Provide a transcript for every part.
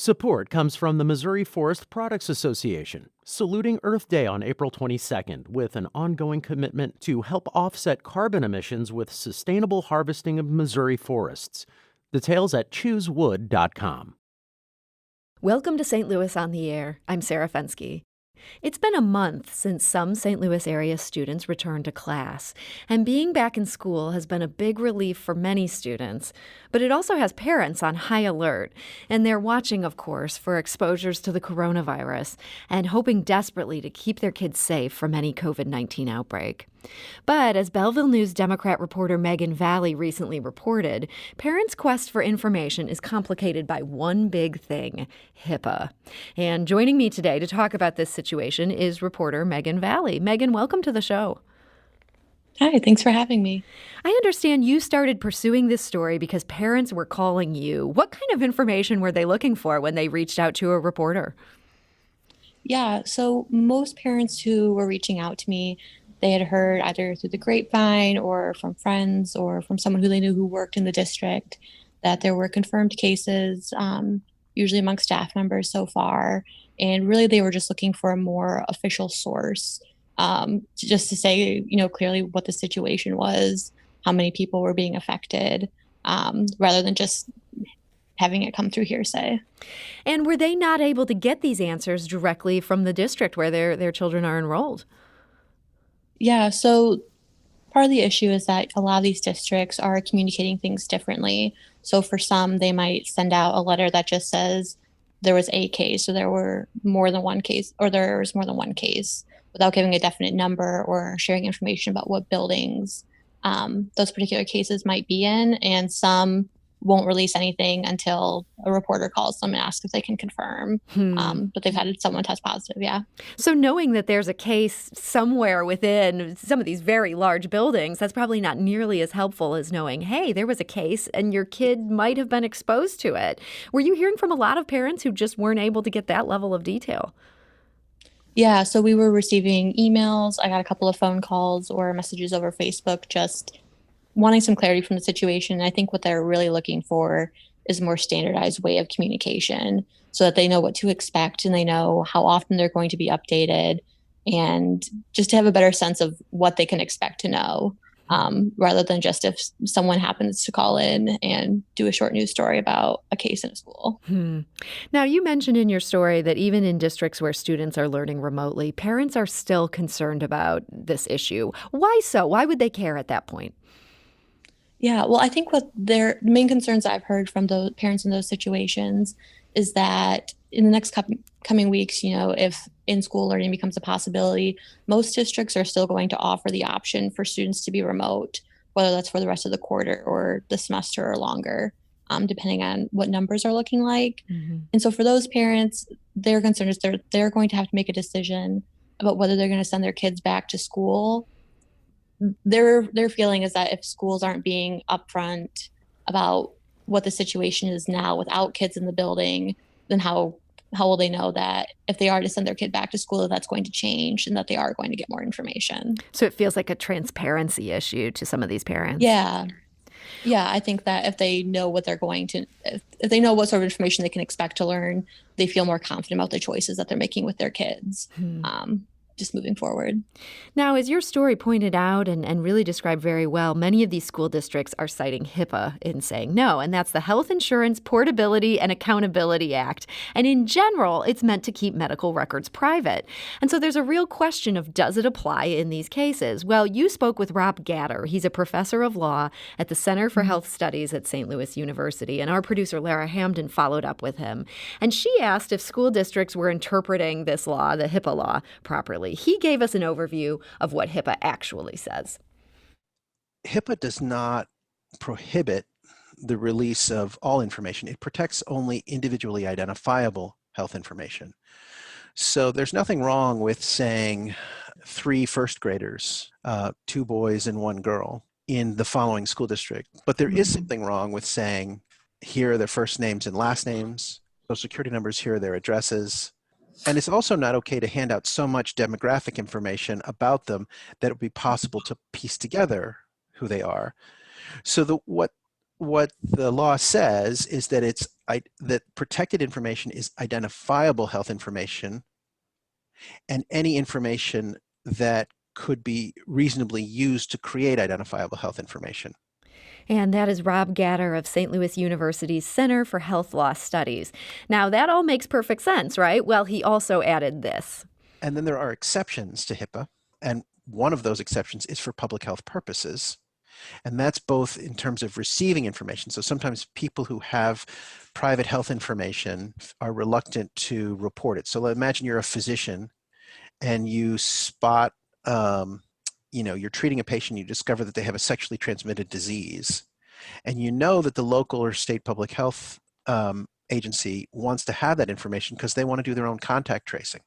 Support comes from the Missouri Forest Products Association, saluting Earth Day on April 22nd with an ongoing commitment to help offset carbon emissions with sustainable harvesting of Missouri forests. Details at choosewood.com. Welcome to St. Louis on the Air. I'm Sarah Fensky. It's been a month since some St. Louis area students returned to class, and being back in school has been a big relief for many students. But it also has parents on high alert, and they're watching, of course, for exposures to the coronavirus and hoping desperately to keep their kids safe from any COVID-19 outbreak. But as Belleville News Democrat reporter Megan Valley recently reported, parents' quest for information is complicated by one big thing: HIPAA. And joining me today to talk about this situation is reporter Megan Valley. Megan, welcome to the show. Hi, thanks for having me. I understand you started pursuing this story because parents were calling you. What kind of information were they looking for when they reached out to a reporter? Yeah, so most parents who were reaching out to me, they had heard either through the grapevine or from friends or from someone who they knew who worked in the district that there were confirmed cases, usually among staff members so far. And really, they were just looking for a more official source, just to say, clearly what the situation was, how many people were being affected, rather than just having it come through hearsay. And were they not able to get these answers directly from the district where their children are enrolled? Yeah, so part of the issue is that a lot of these districts are communicating things differently. So for some, they might send out a letter that just says there was a case, or there were more than one case, or there was more than one case, without giving a definite number or sharing information about what buildings those particular cases might be in. And some won't release anything until a reporter calls them and asks if they can confirm. But they've had someone test positive, yeah. So knowing that there's a case somewhere within some of these very large buildings, that's probably not nearly as helpful as knowing, hey, there was a case and your kid might have been exposed to it. Were you hearing from a lot of parents who just weren't able to get that level of detail? Yeah, so we were receiving emails. I got a couple of phone calls or messages over Facebook just wanting some clarity from the situation. I think what they're really looking for is a more standardized way of communication so that they know what to expect and they know how often they're going to be updated, and just to have a better sense of what they can expect to know, rather than just if someone happens to call in and do a short news story about a case in a school. Now, you mentioned in your story that even in districts where students are learning remotely, parents are still concerned about this issue. Why so? Why would they care at that point? Yeah, well, I think what their main concerns I've heard from the parents in those situations is that in the next coming weeks, if in-school learning becomes a possibility, most districts are still going to offer the option for students to be remote, whether that's for the rest of the quarter or the semester or longer, depending on what numbers are looking like. And so for those parents, their concern is they're going to have to make a decision about whether they're going to send their kids back to school. Their feeling is that if schools aren't being upfront about what the situation is now without kids in the building, then how will they know that if they are to send their kid back to school, that's going to change and that they are going to get more information? So it feels like a transparency issue to some of these parents. Yeah, I think that if they know what they're going to, if they know what sort of information they can expect to learn, they feel more confident about the choices that they're making with their kids. Just moving forward. Now, as your story pointed out and really described very well, many of these school districts are citing HIPAA in saying no, and that's the Health Insurance Portability and Accountability Act. And in general, it's meant to keep medical records private. And so there's a real question of, does it apply in these cases? Well, you spoke with Rob Gatter. He's a professor of law at the Center for Health Studies at St. Louis University, and our producer Lara Hamden followed up with him. And she asked if school districts were interpreting this law, the HIPAA law, properly. He gave us an overview of what HIPAA actually says. HIPAA does not prohibit the release of all information. It protects only individually identifiable health information. So there's nothing wrong with saying 3 first graders, 2 boys and 1 girl in the following school district. But there is something wrong with saying, here are their first names and last names, social security numbers, here are their addresses. And it's also not okay to hand out so much demographic information about them that it would be possible to piece together who they are. So what the law says is that it's that protected information is identifiable health information and any information that could be reasonably used to create identifiable health information. And that is Rob Gatter of St. Louis University's Center for Health Law Studies. Now, that all makes perfect sense, right? Well, he also added this. And then there are exceptions to HIPAA, and one of those exceptions is for public health purposes. And that's both in terms of receiving information. So sometimes people who have private health information are reluctant to report it. So imagine you're a physician and you spot, you're treating a patient, you discover that they have a sexually transmitted disease, and you know that the local or state public health agency wants to have that information because they want to do their own contact tracing.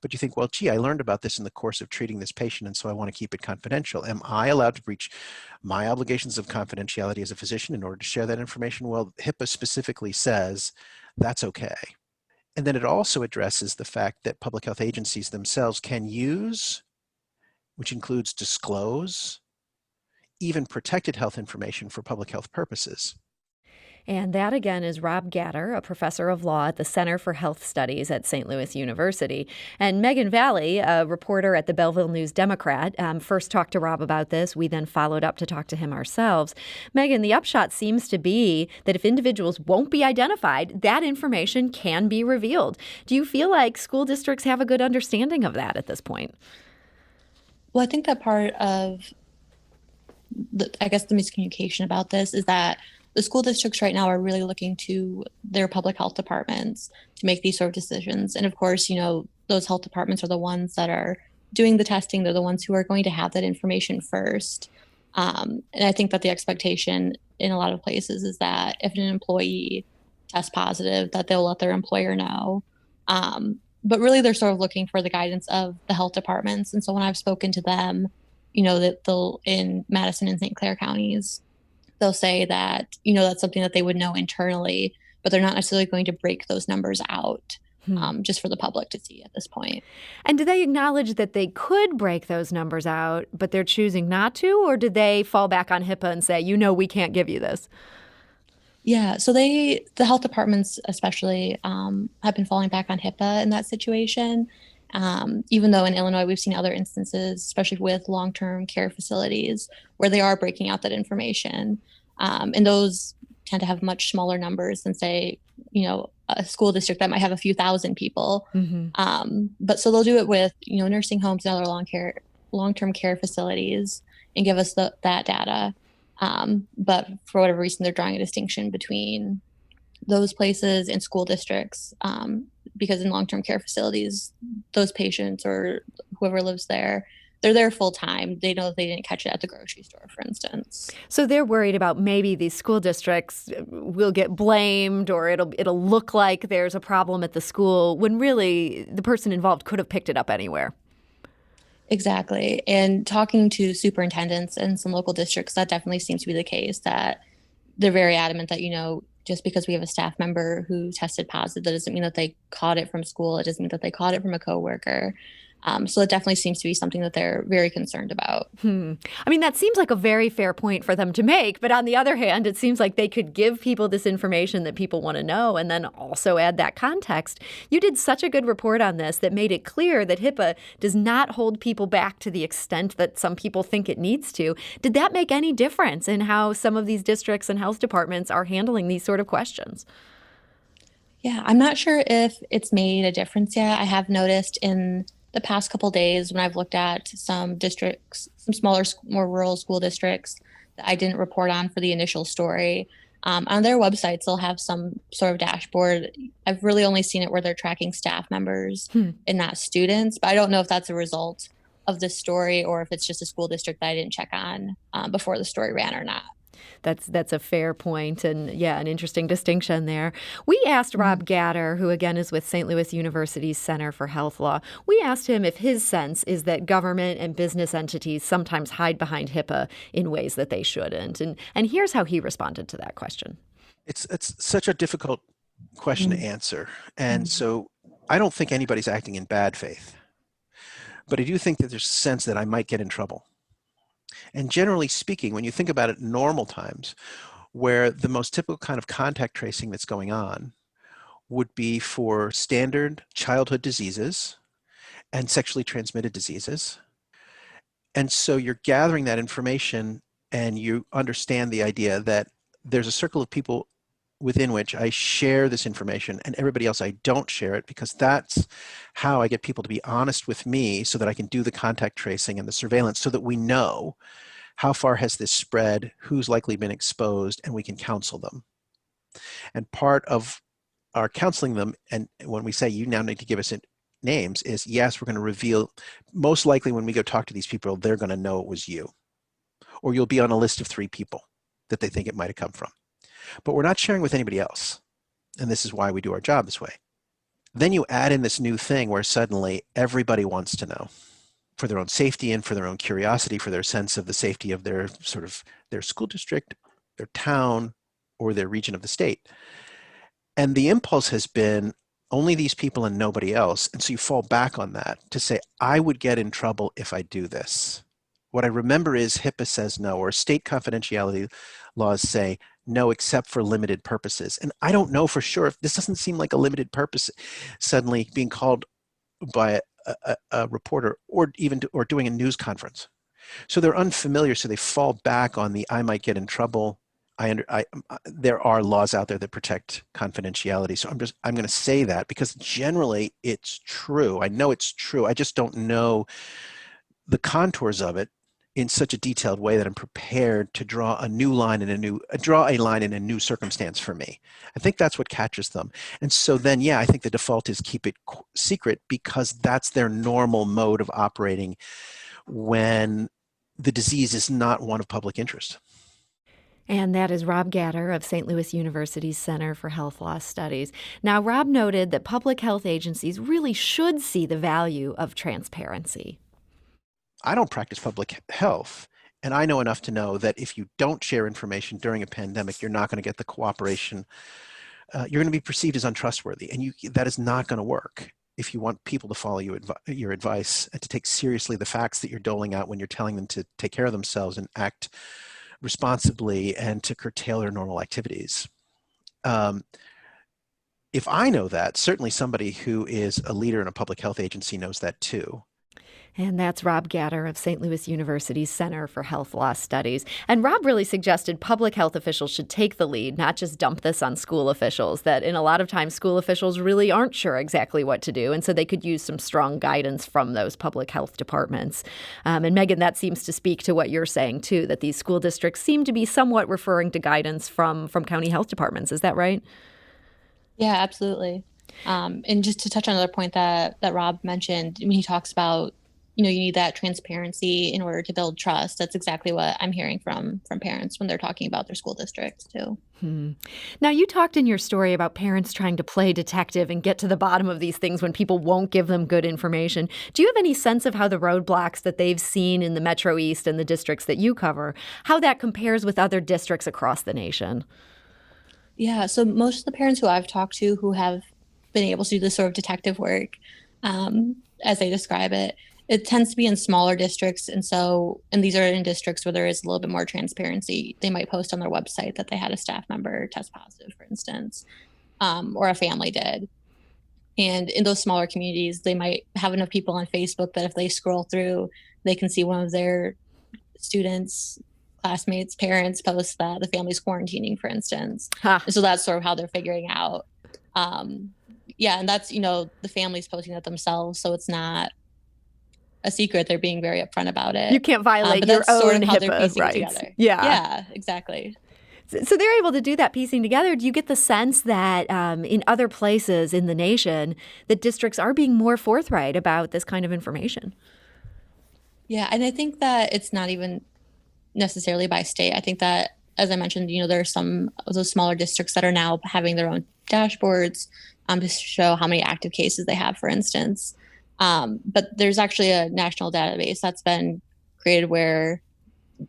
But you think, well, gee, I learned about this in the course of treating this patient, and so I want to keep it confidential. Am I allowed to breach my obligations of confidentiality as a physician in order to share that information? Well, HIPAA specifically says that's okay. And then it also addresses the fact that public health agencies themselves can use, which includes disclose, even protected health information for public health purposes. And that, again, is Rob Gatter, a professor of law at the Center for Health Studies at St. Louis University. And Megan Valley, a reporter at the Belleville News Democrat, first talked to Rob about this. We then followed up to talk to him ourselves. Megan, the upshot seems to be that if individuals won't be identified, that information can be revealed. Do you feel like school districts have a good understanding of that at this point? Well, I think that part of the miscommunication about this is that the school districts right now are really looking to their public health departments to make these sort of decisions. And of course, those health departments are the ones that are doing the testing. They're the ones who are going to have that information first. And I think that the expectation in a lot of places is that if an employee tests positive, that they'll let their employer know. But really, they're sort of looking for the guidance of the health departments. And so when I've spoken to them, that they'll in Madison and St. Clair counties, they'll say that, that's something that they would know internally, but they're not necessarily going to break those numbers out just for the public to see at this point. And do they acknowledge that they could break those numbers out, but they're choosing not to? Or did they fall back on HIPAA and say, we can't give you this? Yeah, so the health departments especially have been falling back on HIPAA in that situation. Even though in Illinois, we've seen other instances, especially with long-term care facilities, where they are breaking out that information. And those tend to have much smaller numbers than, say, a school district that might have a few thousand people. Mm-hmm. But so they'll do it with, nursing homes and other long-term care facilities and give us that data. But for whatever reason, they're drawing a distinction between those places and school districts, because in long-term care facilities, those patients or whoever lives there, they're there full time. They know that they didn't catch it at the grocery store, for instance. So they're worried about maybe these school districts will get blamed, or it'll look like there's a problem at the school when really the person involved could have picked it up anywhere. Exactly. And talking to superintendents in some local districts, that definitely seems to be the case, that they're very adamant that, just because we have a staff member who tested positive, that doesn't mean that they caught it from school. It doesn't mean that they caught it from a coworker. So it definitely seems to be something that they're very concerned about. I mean, that seems like a very fair point for them to make. But on the other hand, it seems like they could give people this information that people want to know and then also add that context. You did such a good report on this that made it clear that HIPAA does not hold people back to the extent that some people think it needs to. Did that make any difference in how some of these districts and health departments are handling these sort of questions? Yeah, I'm not sure if it's made a difference yet. I have noticed in the past couple of days when I've looked at some districts, some smaller, more rural school districts that I didn't report on for the initial story, on their websites, they'll have some sort of dashboard. I've really only seen it where they're tracking staff members and not students, but I don't know if that's a result of this story or if it's just a school district that I didn't check on before the story ran or not. That's a fair point, and yeah, an interesting distinction there. We asked Rob Gatter, who again is with St. Louis University's Center for Health Law, we asked him if his sense is that government and business entities sometimes hide behind HIPAA in ways that they shouldn't. And here's how he responded to that question. It's such a difficult question to answer. And so I don't think anybody's acting in bad faith. But I do think that there's a sense that I might get in trouble. And generally speaking, when you think about it in normal times, where the most typical kind of contact tracing that's going on would be for standard childhood diseases and sexually transmitted diseases. And so you're gathering that information and you understand the idea that there's a circle of people within which I share this information and everybody else I don't share it, because that's how I get people to be honest with me so that I can do the contact tracing and the surveillance so that we know how far has this spread, who's likely been exposed, and we can counsel them. And part of our counseling them, and when we say you now need to give us names, is yes, we're going to reveal, most likely when we go talk to these people, they're going to know it was you, or you'll be on a list of 3 people that they think it might have come from. But we're not sharing with anybody else. And this is why we do our job this way. Then you add in this new thing where suddenly everybody wants to know, for their own safety and for their own curiosity, for their sense of the safety of their their school district, their town, or their region of the state. And the impulse has been only these people and nobody else. And so you fall back on that to say, I would get in trouble if I do this. What I remember is HIPAA says no, or state confidentiality laws say no, except for limited purposes. And I don't know for sure if this doesn't seem like a limited purpose, suddenly being called by a reporter or even or doing a news conference. So they're unfamiliar, so they fall back on the I might get in trouble. There are laws out there that protect confidentiality. So I'm going to say that because generally it's true. I know it's true. I just don't know the contours of it in such a detailed way that I'm prepared to draw a line in a new circumstance for me. I think that's what catches them. And so then, yeah, I think the default is keep it secret because that's their normal mode of operating when the disease is not one of public interest. And that is Rob Gatter of St. Louis University's Center for Health Loss Studies. Now, Rob noted that public health agencies really should see the value of transparency. I don't practice public health, and I know enough to know that if you don't share information during a pandemic, you're not going to get the cooperation. You're going to be perceived as untrustworthy, and that is not going to work if you want people to follow your advice and to take seriously the facts that you're doling out when you're telling them to take care of themselves and act responsibly and to curtail their normal activities. If I know that, certainly somebody who is a leader in a public health agency knows that too. And that's Rob Gatter of St. Louis University's Center for Health Loss Studies. And Rob really suggested public health officials should take the lead, not just dump this on school officials, that in a lot of times school officials really aren't sure exactly what to do. And so they could use some strong guidance from those public health departments. And Megan, that seems to speak to what you're saying, too, that these school districts seem to be somewhat referring to guidance from county health departments. Is that right? Yeah, absolutely. And just to touch on another point that Rob mentioned, when he talks about you need that transparency in order to build trust. That's exactly what I'm hearing from parents when they're talking about their school districts too. Now, you talked in your story about parents trying to play detective and get to the bottom of these things when people won't give them good information. Do you have any sense of how the roadblocks that they've seen in the Metro East and the districts that you cover, how that compares with other districts across the nation? Yeah, so most of the parents who I've talked to who have been able to do this sort of detective work, as they describe it, it tends to be in smaller districts. And these are in districts where there is a little bit more transparency. They might post on their website that they had a staff member test positive, for instance, or a family did. And in those smaller communities, they might have enough people on Facebook that if they scroll through, they can see one of their students, classmates, parents post that the family's quarantining, for instance. And so that's sort of how they're figuring out. And that's, the family's posting that themselves. So it's not a secret. They're being very upfront about it. You can't violate your own sort of how they're HIPAA piecing rights. Together. Yeah, exactly. So they're able to do that piecing together. Do you get the sense that in other places in the nation, that districts are being more forthright about this kind of information? Yeah, and I think that it's not even necessarily by state. I think that, as I mentioned, there are some of those smaller districts that are now having their own dashboards to show how many active cases they have, for instance. But there's actually a national database that's been created where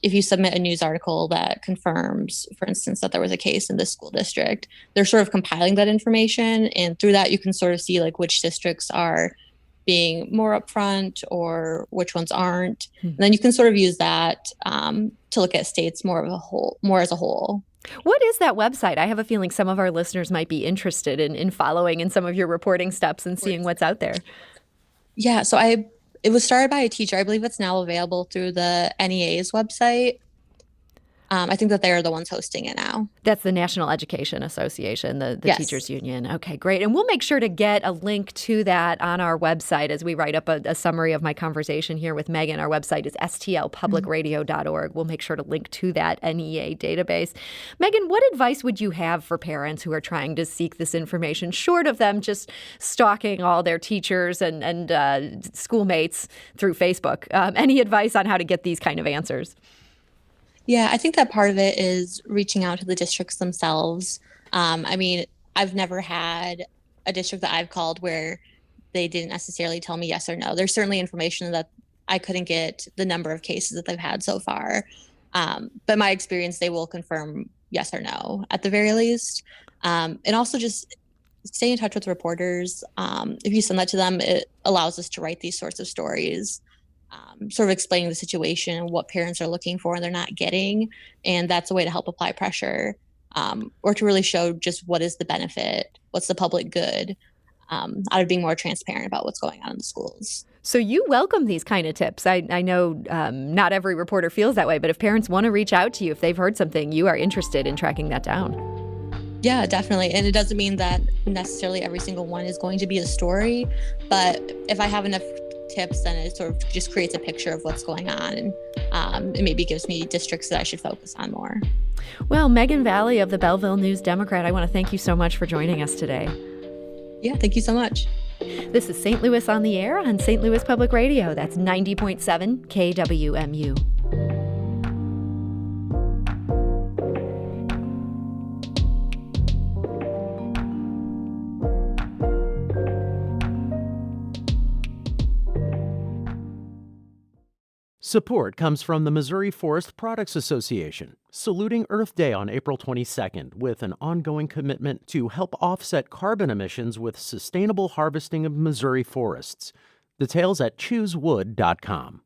if you submit a news article that confirms, for instance, that there was a case in this school district, they're sort of compiling that information. And through that, you can sort of see like which districts are being more upfront or which ones aren't. And then you can sort of use that to look at states more as a whole. What is that website? I have a feeling some of our listeners might be interested in following in some of your reporting steps and seeing what's out there. Yeah, so it was started by a teacher. I believe it's now available through the NEA's website. I think that they are the ones hosting it now. That's the National Education Association, the Yes. teachers union. Okay, great. And we'll make sure to get a link to that on our website as we write up a summary of my conversation here with Megan. Our website is stlpublicradio.org. We'll make sure to link to that NEA database. Megan, what advice would you have for parents who are trying to seek this information, short of them just stalking all their teachers and schoolmates through Facebook? Any advice on how to get these kind of answers? Yeah, I think that part of it is reaching out to the districts themselves. I mean, I've never had a district that I've called where they didn't necessarily tell me yes or no. There's certainly information that I couldn't get the number of cases that they've had so far. But my experience, they will confirm yes or no at the very least. And also just stay in touch with reporters. If you send that to them, it allows us to write these sorts of stories. Sort of explaining the situation and what parents are looking for and they're not getting. And that's a way to help apply pressure or to really show just what is the benefit, what's the public good out of being more transparent about what's going on in the schools. So you welcome these kind of tips. I know not every reporter feels that way, but if parents want to reach out to you, if they've heard something, you are interested in tracking that down. Yeah, definitely. And it doesn't mean that necessarily every single one is going to be a story, but if I have enough tips, then it sort of just creates a picture of what's going on, and it maybe gives me districts that I should focus on more. Well, Megan Valley of the Belleville News Democrat, I want to thank you so much for joining us today. Yeah, thank you so much. This is St. Louis on the Air on St. Louis Public Radio. That's 90.7 KWMU. Support comes from the Missouri Forest Products Association, saluting Earth Day on April 22nd with an ongoing commitment to help offset carbon emissions with sustainable harvesting of Missouri forests. Details at choosewood.com.